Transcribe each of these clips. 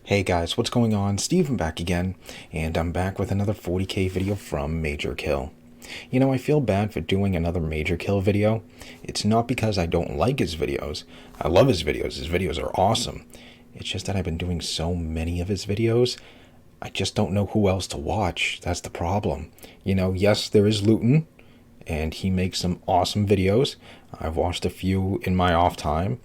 Hey guys, what's going on? Steven back again, and I'm back with another 40k video from Major Kill. You know, I feel bad for doing another Major Kill video. It's not because I don't like his videos. I love his videos. His videos are awesome. It's just that I've been doing so many of his videos, I just don't know who else to watch. That's the problem. You know, yes, there is Luton, and he makes some awesome videos. I've watched a few in my off time,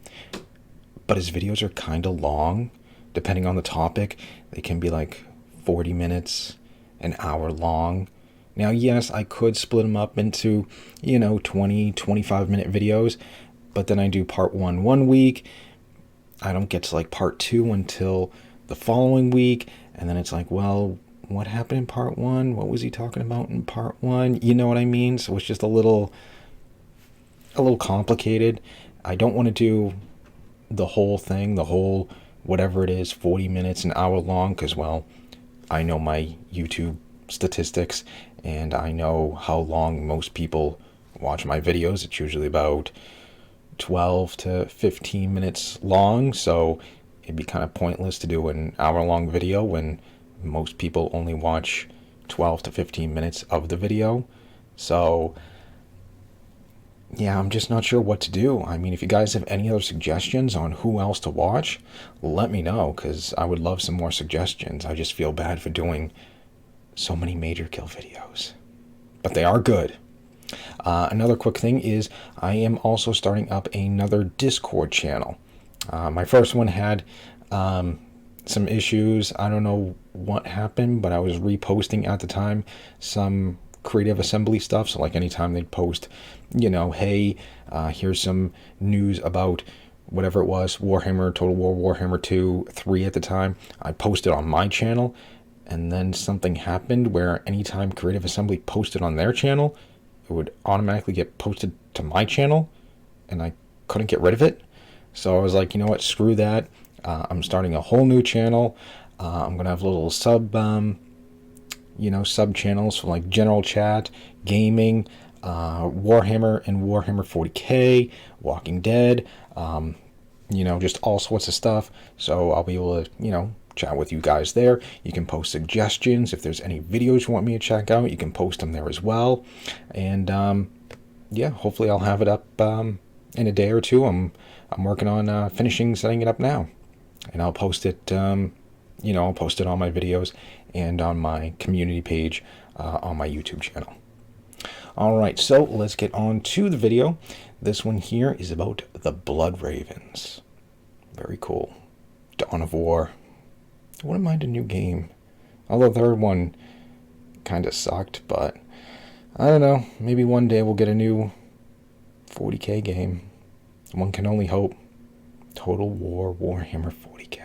but his videos are kind of long. Depending on the topic, they can be like 40 minutes, an hour long. Now, yes, I could split them up into, 20, 25-minute videos, but then I do part 1 week. I don't get to like part 2 until the following week, and then it's like, well, what happened in part 1? What was he talking about in part 1? You know what I mean? So it's just a little complicated. I don't want to do the whole thing, whatever it is, 40 minutes, an hour long, because, well, I know my YouTube statistics, and I know how long most people watch my videos. It's usually about 12 to 15 minutes long, so it'd be kind of pointless to do an hour-long video when most people only watch 12 to 15 minutes of the video. So yeah, I'm just not sure what to do. I mean, if you guys have any other suggestions on who else to watch, let me know, because I would love some more suggestions. I just feel bad for doing so many Major Kill videos. But they are good. Another quick thing is I am also starting up another Discord channel. My first one had some issues. I don't know what happened, but I was reposting at the time some creative assembly stuff. So like anytime they'd post, hey, here's some news about whatever it was, Warhammer, Total War, Warhammer 2, 3 at the time, I posted on my channel. And then something happened where anytime creative assembly posted on their channel, it would automatically get posted to my channel, and I couldn't get rid of it. So I was like, you know what, screw that. I'm starting a whole new channel. I'm gonna have little sub channels for like general chat, gaming, Warhammer and Warhammer 40k, Walking Dead, just all sorts of stuff. So I'll be able to, chat with you guys there. You can post suggestions. If there's any videos you want me to check out, you can post them there as well. And hopefully I'll have it up in a day or two. I'm working on finishing setting it up now, and I'll post it. I'll post it on my videos and on my community page on my YouTube channel. All right, so let's get on to the video. This one here is about the Blood Ravens. Very cool. Dawn of War. I wouldn't mind a new game. Although the third one kind of sucked, but I don't know. Maybe one day we'll get a new 40k game. One can only hope. Total War Warhammer 40k.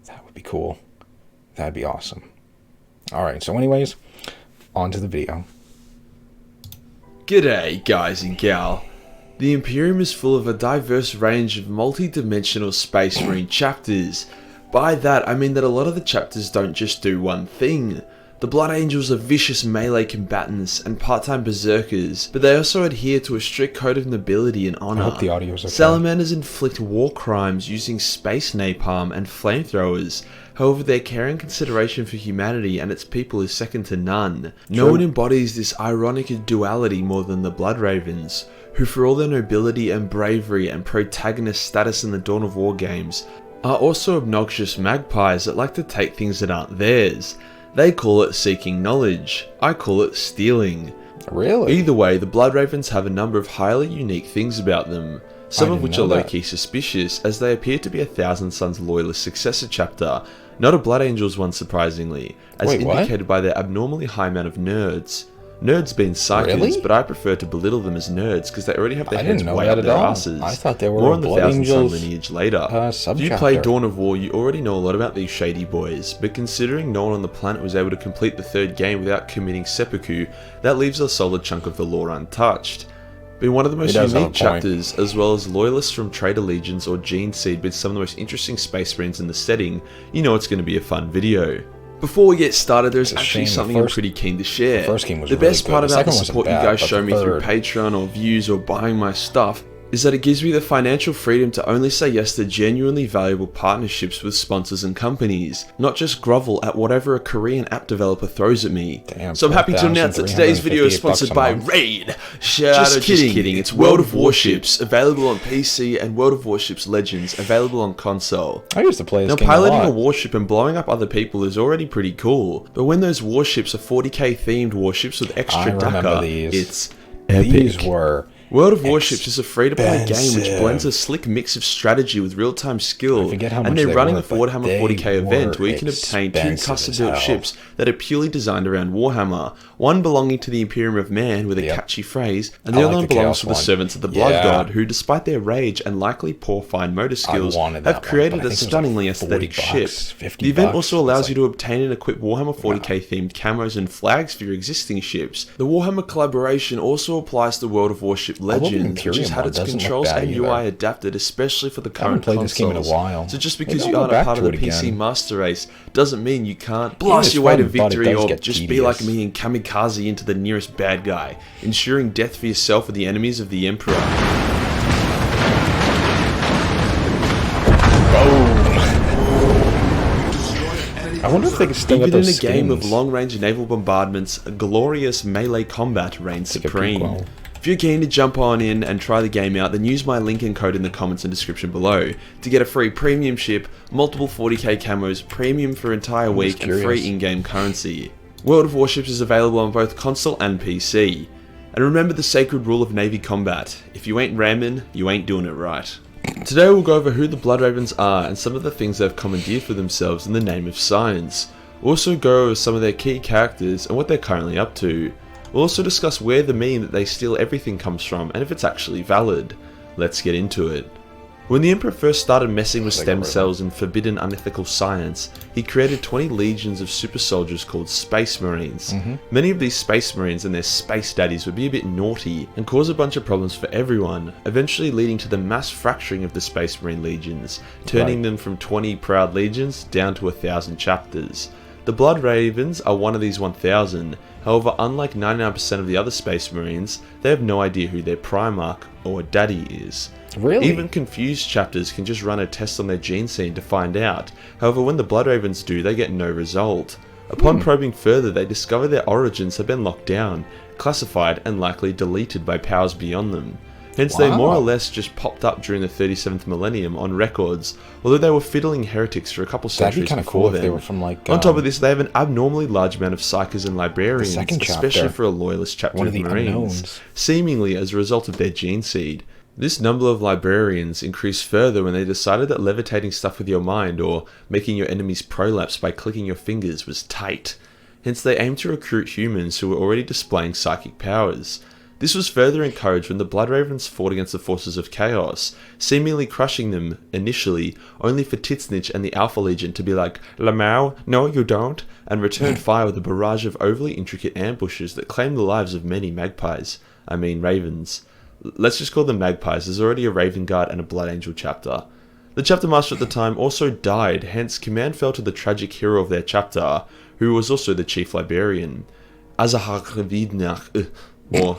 That would be cool. That'd be awesome. Alright, so anyways, on to the video. G'day guys and gal. The Imperium is full of a diverse range of multi-dimensional Space Marine chapters. By that I mean that a lot of the chapters don't just do one thing. The Blood Angels are vicious melee combatants and part-time berserkers, but they also adhere to a strict code of nobility and honour. I hope the audio's okay. Salamanders inflict war crimes using space napalm and flamethrowers. However, their care and consideration for humanity and its people is second to none. No one embodies this ironic duality more than the Blood Ravens, who for all their nobility and bravery and protagonist status in the Dawn of War games, are also obnoxious magpies that like to take things that aren't theirs. They call it seeking knowledge. I call it stealing. Really? Either way, the Blood Ravens have a number of highly unique things about them, some of which are low-key suspicious, as they appear to be a Thousand Sons Loyalist successor chapter, not a Blood Angels one surprisingly, as indicated by their abnormally high amount of nerds. Nerds being psychers, but I prefer to belittle them as nerds because they already have their heads way up their asses. I thought they were more on the Blood Thousand Sun Angels lineage later. If you play Dawn of War, you already know a lot about these shady boys, but considering no one on the planet was able to complete the third game without committing seppuku, that leaves a solid chunk of the lore untouched. Being one of the most unique chapters, as well as loyalists from Traitor Legions or Gene Seed with some of the most interesting Space Marines in the setting, you know it's going to be a fun video. Before we get started, there's actually something I'm pretty keen to share. The first game was the best part about the wasn't support you bad, guys but show the me through third- Patreon or views or buying my stuff is that it gives me the financial freedom to only say yes to genuinely valuable partnerships with sponsors and companies, not just grovel at whatever a Korean app developer throws at me. Damn, so I'm happy to announce that today's video is sponsored by Raid! Just kidding, it's World of Warships, available on PC, and World of Warships Legends, available on console. I used to play this Now, game piloting a a lot. warship and blowing up other people is already pretty cool, but when those warships are 40k themed warships with I extra remember dakka, these. it's epic. These were World of Warships is a free-to-play game which expensive. blends a slick mix of strategy with real-time skill, I forget how and much they're they running were, a Warhammer but 40k they event were where you can obtain 2 expensive custom-built as hell. ships that are purely designed around Warhammer, one belonging to the Imperium of Man with a catchy phrase, and the I other like one the belongs Chaos to the one. Servants of the Blood Yeah. God, who, despite their rage and likely poor fine motor skills, wanted that have one, created but I a think it was like stunningly 40 aesthetic ship. bucks, 50 The event bucks. also allows It's you to obtain and equip Warhammer 40k themed camos and flags for your existing ships. The Warhammer collaboration also applies to World of Warship Legends, which has Imperium had one its doesn't look controls bad and either. UI adapted especially for the I haven't current played consoles. this game in a while. So just Maybe because I'll you go aren't a back part of to the it PC again. master race doesn't mean you can't blast it's your way to fun, but it victory does or get just be like tedious. me and kamikaze into the nearest bad guy, ensuring death for yourself or the enemies of the Emperor. I wonder if they could still Even get in those a game of skins. long-range naval bombardments, glorious melee combat reigns Like a supreme. prequel. If you're keen to jump on in and try the game out, then use my link and code in the comments and description below to get a free premium ship, multiple 40k camos, premium for entire week, and free curious. in-game currency. World of Warships is available on both console and PC. And remember the sacred rule of Navy combat: if you ain't ramming, you ain't doing it right. Today we'll go over who the Blood Ravens are and some of the things they've commandeered for themselves in the name of science. We'll also go over some of their key characters and what they're currently up to. We'll also discuss where the meme that they steal everything comes from and if it's actually valid. Let's get into it. When the Emperor first started messing with stem cells and forbidden unethical science, he created 20 legions of super soldiers called Space Marines. Many of these Space Marines and their space daddies would be a bit naughty and cause a bunch of problems for everyone, eventually leading to the mass fracturing of the Space Marine legions, turning them from 20 proud legions down to 1,000 chapters. The Blood Ravens are one of these 1,000, however unlike 99% of the other Space Marines, they have no idea who their Primarch or daddy is. Really? Even confused chapters can just run a test on their gene scene to find out, however when the Blood Ravens do, they get no result. Upon probing further, they discover their origins have been locked down, classified and likely deleted by powers beyond them. Hence they more or Wow. less just popped up during the 37th millennium on records, although they were fiddling heretics for a couple That'd be centuries kind of before cool if then. they were from like. On top of this, they have an abnormally large amount of psychers and librarians, second especially chapter. for a loyalist chapter One of of the Marines, unknowns. seemingly as a result of their gene seed. This number of librarians increased further when they decided that levitating stuff with your mind or making your enemies prolapse by clicking your fingers was tight. Hence they aimed to recruit humans who were already displaying psychic powers. This was further encouraged when the Blood Ravens fought against the forces of chaos, seemingly crushing them initially, only for Titsnitch and the Alpha Legion to be like, "Lamau, no you don't," and return fire with a barrage of overly intricate ambushes that claimed the lives of many ravens. Let's just call them magpies, there's already a Raven Guard and a Blood Angel chapter. The chapter master at the time also died, hence command fell to the tragic hero of their chapter, who was also the chief librarian. Azahakvidnach, or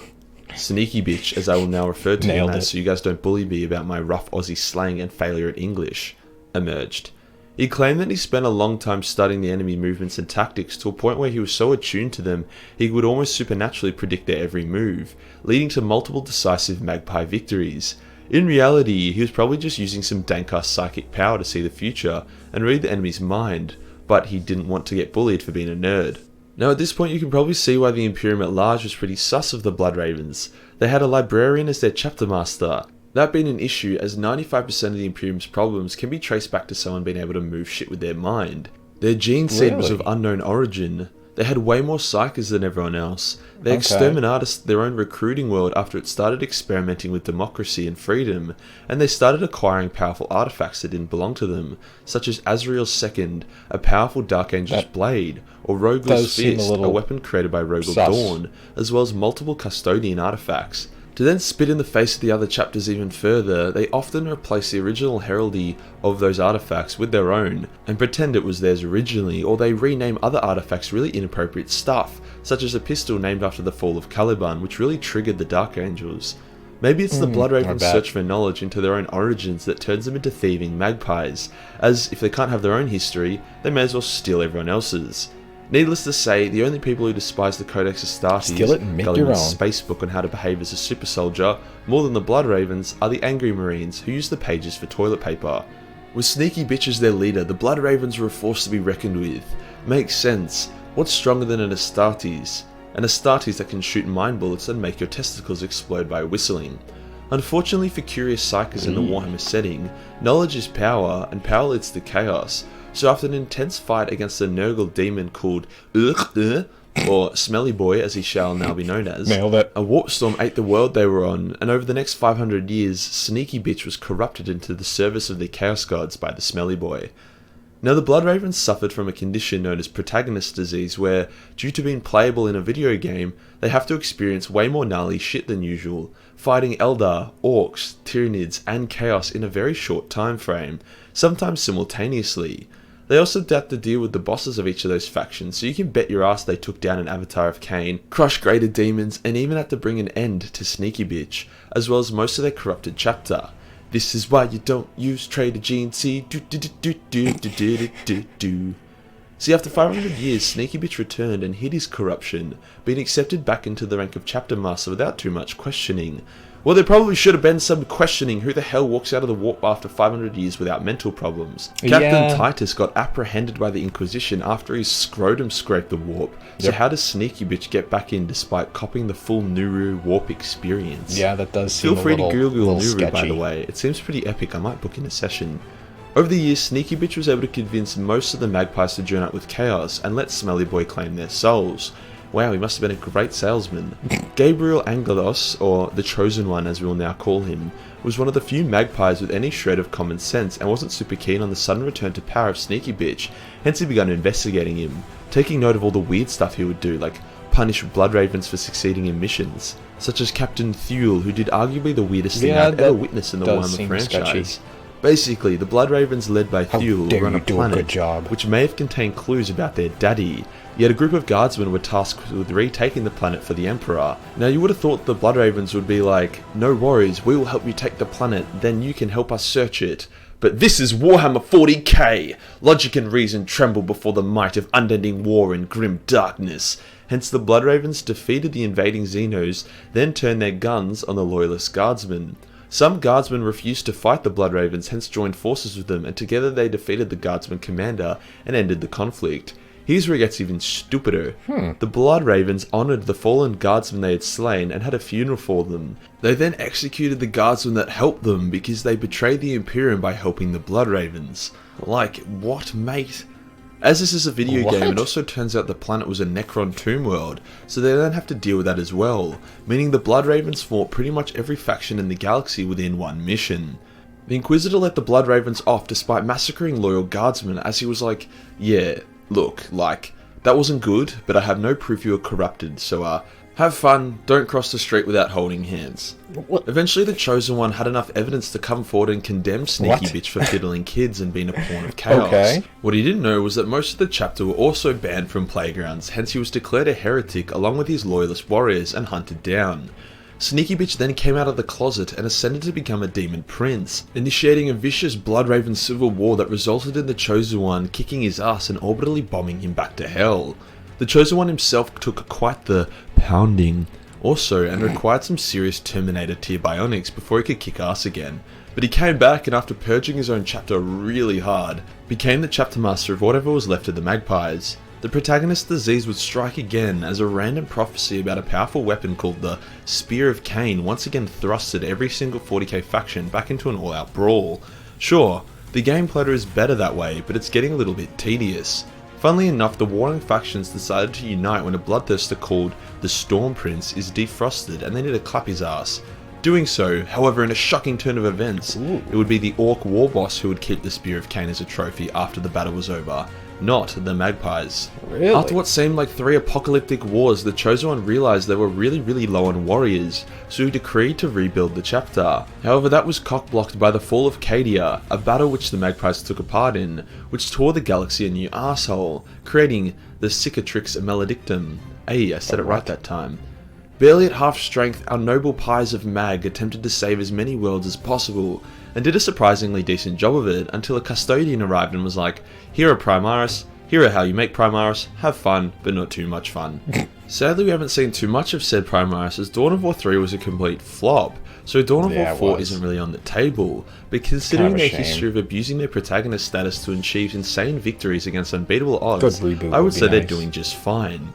Sneaky Bitch, as I will now refer to him Nailed as, it. so you guys don't bully me about my rough Aussie slang and failure at English, emerged. He claimed that he spent a long time studying the enemy movements and tactics to a point where he was so attuned to them he would almost supernaturally predict their every move, leading to multiple decisive magpie victories. In reality, he was probably just using some dank-ass psychic power to see the future and read the enemy's mind, but he didn't want to get bullied for being a nerd. Now at this point you can probably see why the Imperium at large was pretty sus of the Blood Ravens. They had a librarian as their chapter master. That being an issue, as 95% of the Imperium's problems can be traced back to someone being able to move shit with their mind. Their gene seed was of Really? unknown origin. They had way more psychers than everyone else. They exterminated their own recruiting world after it started experimenting with democracy and freedom, and they started acquiring powerful artifacts that didn't belong to them, such as Azrael's Second, a powerful Dark Angel's That blade, or Rogal's does seem a Fist, a little weapon created by Rogal sus. Dawn, as well as multiple custodian artifacts. To then spit in the face of the other chapters even further, they often replace the original heraldry of those artifacts with their own, and pretend it was theirs originally, or they rename other artifacts really inappropriate stuff, such as a pistol named after the Fall of Caliban, which really triggered the Dark Angels. Maybe it's the Blood Ravens' bet. search for knowledge into their own origins that turns them into thieving magpies, as if they can't have their own history, they may as well steal everyone else's. Needless to say, the only people who despise the Codex Astartes, Steal it and make your own. space book on how to behave as a super soldier, more than the Blood Ravens, are the angry Marines who use the pages for toilet paper. With Sneaky Bitch as their leader, the Blood Ravens were a force to be reckoned with. Makes sense. What's stronger than an Astartes? An Astartes that can shoot mind bullets and make your testicles explode by whistling. Unfortunately for curious psychers in the Warhammer setting, knowledge is power, and power leads to chaos. So after an intense fight against a Nurgle demon called or Smelly Boy as he shall now be known as, Nailed it. a warp storm ate the world they were on, and over the next 500 years, Sneaky Bitch was corrupted into the service of the Chaos Gods by the Smelly Boy. Now the Blood Ravens suffered from a condition known as protagonist disease where, due to being playable in a video game, they have to experience way more gnarly shit than usual, fighting Eldar, Orcs, Tyranids and Chaos in a very short time frame, sometimes simultaneously. They also have to deal with the bosses of each of those factions, so you can bet your ass they took down an Avatar of Cain, crushed greater demons, and even had to bring an end to Sneaky Bitch, as well as most of their corrupted chapter. This is why you don't use Trader GNC. See, after 500 years, Sneaky Bitch returned and hid his corruption, being accepted back into the rank of Chapter Master without too much questioning. Well, there probably should have been some questioning. Who the hell walks out of the warp after 500 years without mental problems? Captain Titus got apprehended by the Inquisition after his scrotum scraped the warp. So how does Sneaky Bitch get back in despite copying the full Nuru warp experience? Yeah, that does seem Feel free a little, to Google little Nuru, sketchy. by the way. It seems pretty epic. I might book in a session. Over the years, Sneaky Bitch was able to convince most of the magpies to join up with Chaos and let Smelly Boy claim their souls. Wow, he must have been a great salesman. Gabriel Anglos, or the Chosen One as we will now call him, was one of the few magpies with any shred of common sense and wasn't super keen on the sudden return to power of Sneaky Bitch, hence he began investigating him, taking note of all the weird stuff he would do, like punish Blood Ravens for succeeding in missions, such as Captain Thule, who did arguably the weirdest thing I've ever witnessed in the Warhammer franchise. Sketchy. Basically, the Blood Ravens led by Thule run a planet job. which may have contained clues about their daddy, yet a group of guardsmen were tasked with retaking the planet for the Emperor. Now you would have thought the Blood Ravens would be like, no worries, we will help you take the planet, then you can help us search it. But this is Warhammer 40k! Logic and reason tremble before the might of unending war and grim darkness. Hence the Blood Ravens defeated the invading Xenos, then turned their guns on the loyalist guardsmen. Some guardsmen refused to fight the Blood Ravens, hence joined forces with them, and together they defeated the guardsman commander and ended the conflict. Here's where it gets even stupider. The Blood Ravens honoured the fallen guardsmen they had slain and had a funeral for them. They then executed the guardsmen that helped them because they betrayed the Imperium by helping the Blood Ravens. Like, what, mate? As this is a video game, it also turns out the planet was a Necron tomb world, so they don't have to deal with that as well, meaning the Blood Ravens fought pretty much every faction in the galaxy within one mission. The Inquisitor let the Blood Ravens off despite massacring loyal guardsmen, as he was like, yeah, look, like, that wasn't good, but I have no proof you were corrupted, so have fun, don't cross the street without holding hands. What? Eventually the Chosen One had enough evidence to come forward and condemn Sneaky Bitch for fiddling kids and being a pawn of chaos. Okay. What he didn't know was that most of the chapter were also banned from playgrounds, hence he was declared a heretic along with his loyalist warriors and hunted down. Sneaky Bitch then came out of the closet and ascended to become a demon prince, initiating a vicious Blood Raven civil war that resulted in the Chosen One kicking his ass and orbitally bombing him back to hell. The Chosen One himself took quite the pounding also and required some serious Terminator tier bionics before he could kick ass again. But he came back and after purging his own chapter really hard, became the chapter master of whatever was left of the Magpies. The protagonist's disease would strike again as a random prophecy about a powerful weapon called the Spear of Cain once again thrusted every single 40k faction back into an all-out brawl. Sure, the gameplay is better that way, but it's getting a little bit tedious. Funnily enough, the warring factions decided to unite when a bloodthirster called the Storm Prince is defrosted and they need to clap his ass. Doing so, however, in a shocking turn of events, it would be the Orc war boss who would keep the Spear of Cain as a trophy after the battle was over, not the Magpies. Really? After what seemed like 3 apocalyptic wars, the Chosen One realised they were really low on warriors, so he decreed to rebuild the chapter. However, that was cock-blocked by the Fall of Cadia, a battle which the Magpies took a part in, which tore the galaxy a new arsehole, creating the Cicatrix Maledictum. Hey, I said it right that time. Barely at half strength, our noble pies of Mag attempted to save as many worlds as possible, and did a surprisingly decent job of it until a custodian arrived and was like, "Here are Primaris, here are how you make Primaris, have fun, but not too much fun." Sadly, we haven't seen too much of said Primaris, as Dawn of War 3 was a complete flop, so Dawn of War 4 isn't really on the table, but considering their history of abusing their protagonist status to achieve insane victories against unbeatable odds, I would say they're doing just fine.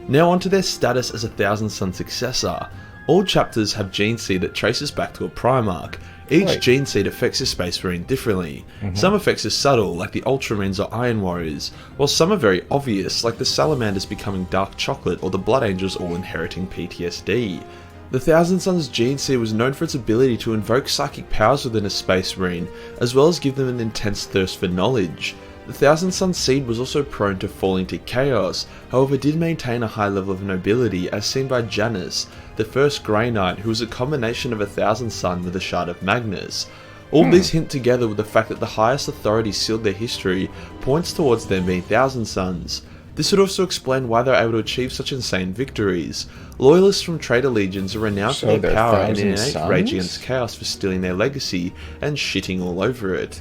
Now onto their status as a Thousand Sun successor. All chapters have gene seed that traces back to a Primarch. Each gene seed affects a Space Marine differently. Some effects are subtle, like the Ultramarines or Iron Warriors, while some are very obvious, like the Salamanders becoming Dark Chocolate or the Blood Angels all inheriting PTSD. The Thousand Suns gene seed was known for its ability to invoke psychic powers within a Space Marine, as well as give them an intense thirst for knowledge. The Thousand Sun seed was also prone to falling to chaos, however did maintain a high level of nobility as seen by Janus, the first Grey Knight who was a combination of a Thousand Sun with a shard of Magnus. All these hint together with the fact that the highest authority sealed their history points towards them being Thousand Suns. This would also explain why they were able to achieve such insane victories. Loyalists from traitor legions are renowned for their power and an innate rage against chaos for stealing their legacy and shitting all over it.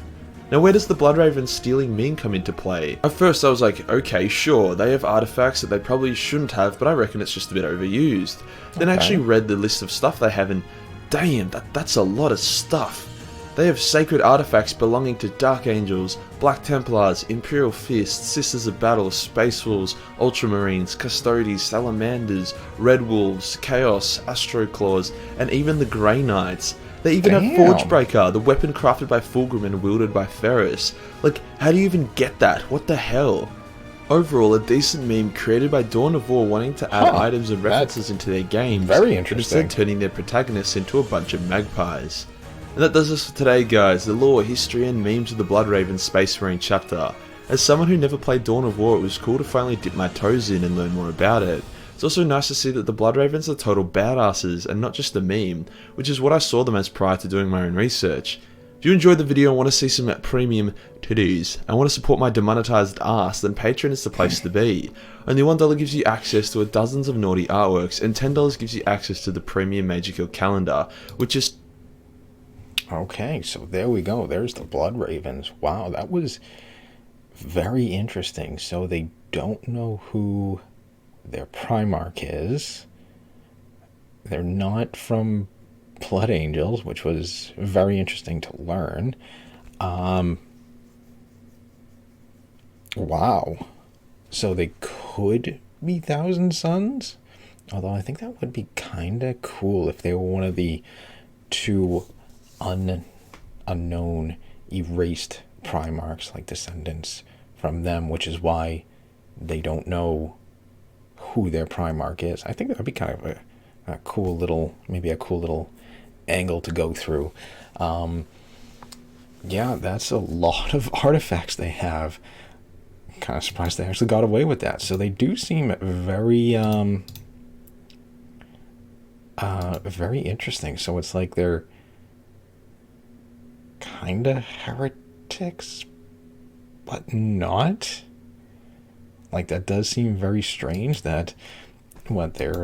Now where does the Bloodraven stealing meme come into play? At first I was like, okay, sure, they have artifacts that they probably shouldn't have, but I reckon it's just a bit overused. Then I actually read the list of stuff they have and damn, that's a lot of stuff. They have sacred artifacts belonging to Dark Angels, Black Templars, Imperial Fists, Sisters of Battle, Space Wolves, Ultramarines, Custodes, Salamanders, Red Wolves, Chaos, Astro Claws, and even the Grey Knights. They even have Forgebreaker, the weapon crafted by Fulgrim and wielded by Ferris. Like, how do you even get that? What the hell? Overall, a decent meme created by Dawn of War wanting to add items and references into their games, very interesting, but instead turning their protagonists into a bunch of magpies. And that does us for today, guys, the lore, history and memes of the Bloodraven Space Marine chapter. As someone who never played Dawn of War, it was cool to finally dip my toes in and learn more about it. It's also nice to see that the Bloodravens are total badasses and not just a meme, which is what I saw them as prior to doing my own research. If you enjoyed the video and want to see some premium to-dos and want to support my demonetized ass, then Patreon is the place to be. Only $1 gives you access to dozens of naughty artworks, and $10 gives you access to the premium Major Kill calendar, which is... Okay, so there we go. There's the Bloodravens. Wow, that was very interesting. So they don't know who their Primarch is. They're not from Blood Angels, which was very interesting to learn. Wow. So they could be Thousand Suns? Although I think that would be kind of cool if they were one of the two unknown, erased Primarchs, like descendants from them, which is why they don't know who their Primarch is. I think that would be kind of a cool little, maybe a cool little angle to go through. Yeah, that's a lot of artifacts they have. Kind of surprised they actually got away with that. So they do seem very, very interesting. So it's like they're kind of heretics, but not. Like, that does seem very strange that, their,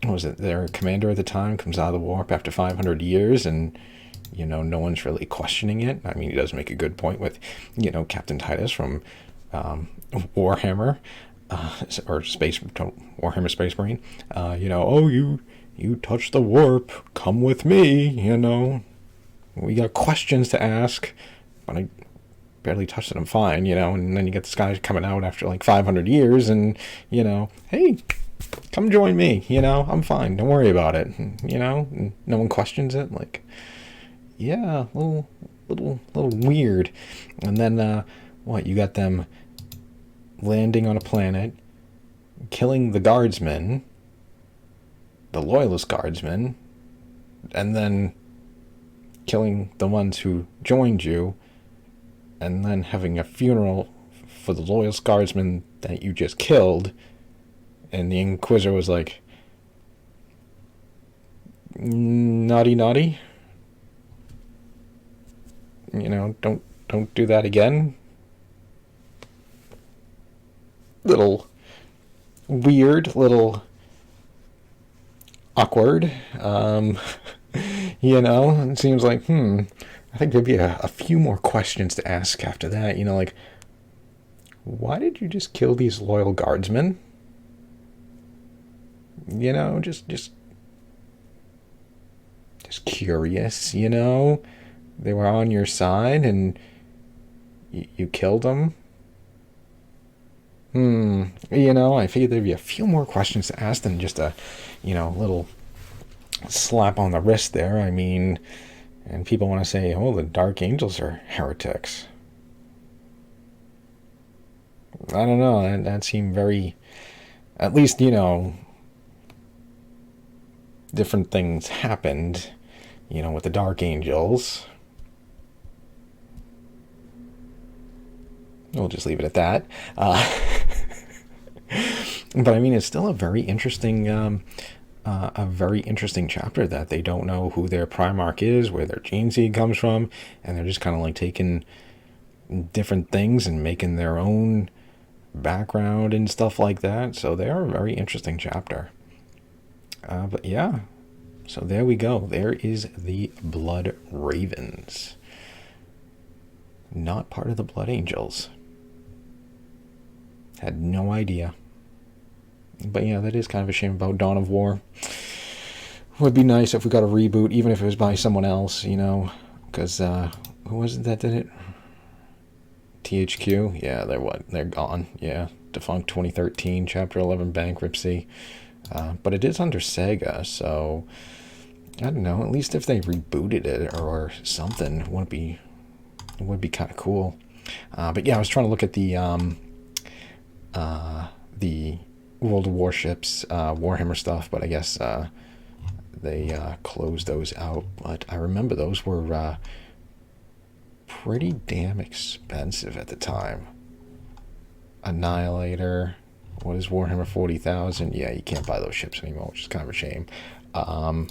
what was it, their commander at the time comes out of the warp after 500 years and, no one's really questioning it. I mean, he does make a good point with, Captain Titus from Warhammer, or Warhammer Space Marine. Oh, you touched the warp, come with me, we got questions to ask, but I barely touched it, I'm fine, and then you get this guy coming out after like 500 years and, hey, come join me, I'm fine, don't worry about it, and no one questions it, like, yeah, a little weird. And then, you got them landing on a planet, killing the guardsmen, the loyalist guardsmen, and then killing the ones who joined you, and then having a funeral for the loyalist guardsmen that you just killed. And the Inquisitor was like, naughty, don't do that again. Little weird, little awkward. It seems like, I think there'd be a few more questions to ask after that. Like, why did you just kill these loyal guardsmen? Just curious. They were on your side and you killed them. I figured there'd be a few more questions to ask than just a, little slap on the wrist there. I mean, and people want to say, oh, the Dark Angels are heretics. I don't know. That seemed very, at least, different things happened, with the Dark Angels. We'll just leave it at that. But I mean, it's still a very interesting chapter that they don't know who their Primarch is, where their gene seed comes from, and they're just kind of like taking different things and making their own background and stuff like that. So they are a very interesting chapter. But yeah, so there we go. There is the Blood Ravens. Not part of the Blood Angels. Had no idea. But yeah, that is kind of a shame about Dawn of War. Would be nice if we got a reboot, even if it was by someone else, because who was it that did it? THQ? Yeah, they're gone. Yeah, defunct 2013, Chapter 11 bankruptcy. But it is under Sega, so I don't know. At least if they rebooted it or something, it would be kind of cool. But yeah, I was trying to look at the World of Warships, Warhammer stuff, but I guess they closed those out. But I remember those were pretty damn expensive at the time. Annihilator. What is Warhammer 40,000? Yeah, you can't buy those ships anymore, which is kind of a shame. Oh,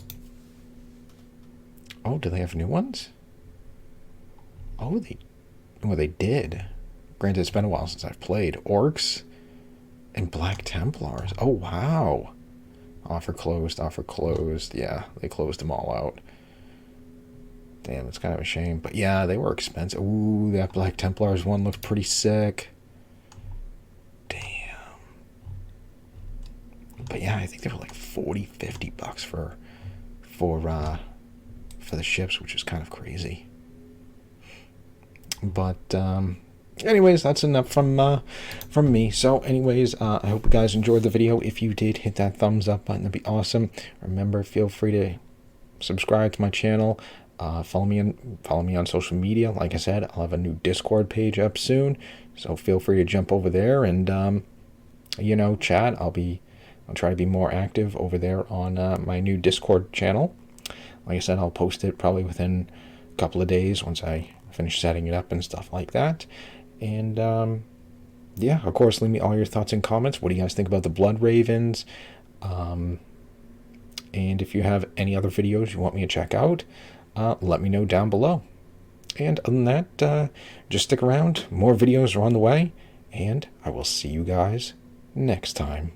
do they have new ones? Oh, they did. Granted, it's been a while since I've played. Orcs and Black Templars. Oh, wow. Offer closed. Yeah, they closed them all out. Damn, it's kind of a shame. But yeah, they were expensive. Ooh, that Black Templars one looks pretty sick. Damn. But yeah, I think they were like $40-$50 for the ships, which is kind of crazy. But anyways, that's enough from me. So anyways, I hope you guys enjoyed the video. If you did, hit that thumbs up button. That'd be awesome. Remember, feel free to subscribe to my channel. Follow me on social media. Like I said, I'll have a new Discord page up soon, so feel free to jump over there and chat. I'll try to be more active over there on my new Discord channel. Like I said, I'll post it probably within a couple of days once I finish setting it up and stuff like that. And yeah, of course, leave me all your thoughts and comments. What do you guys think about the Blood Ravens? And if you have any other videos you want me to check out, let me know down below. And other than that, just stick around. More videos are on the way, and I will see you guys next time.